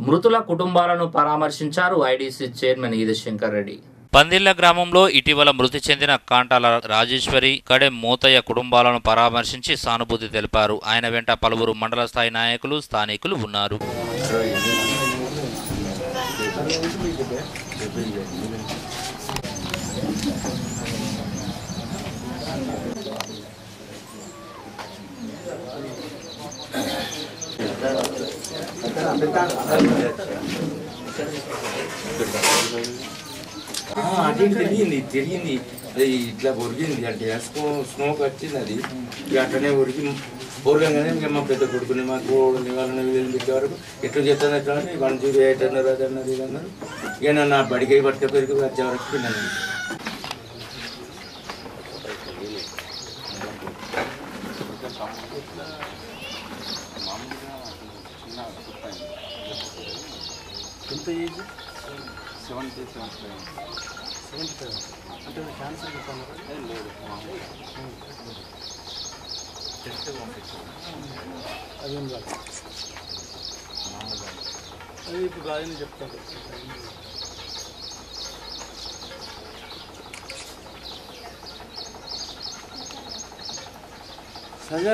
మృతుల కుటుంబాలను పరామర్శించారు ఐడీసీ చైర్మన్ ఈదశంకర్ రెడ్డి. పందిళ్ల గ్రామంలో ఇటీవల మృతి చెందిన కాంటాల రాజేశ్వరి, కడెం మోతయ్య కుటుంబాలను పరామర్శించి సానుభూతి తెలిపారు. ఆయన వెంట పలువురు మండల స్థాయి నాయకులు, స్థానికులు ఉన్నారు. అటు తిరిగింది అది ఇట్లా ఉరిగింది అంటే స్మోక్ వచ్చింది. అది అట్లనే ఉరికి ఊరగానే ఇంకా మా పెద్ద కొడుకుని మాకు వాళ్ళని వెళ్ళించే వరకు ఎట్లా చేస్తాను ఎట్లా అని 108 అన్నారు, అది అన్నారు, ఇది అన్నారు. ఇక నన్ను ఆ బడికి పట్టుకపోయి వచ్చే వరకు నన్ను ఎంత ఏజ్ 77 అంటే క్యాన్సర్ లేదు టెస్ట్ పంపించాను అదేం కాదు అది ఇప్పుడు బాగానే చెప్తాను. సజా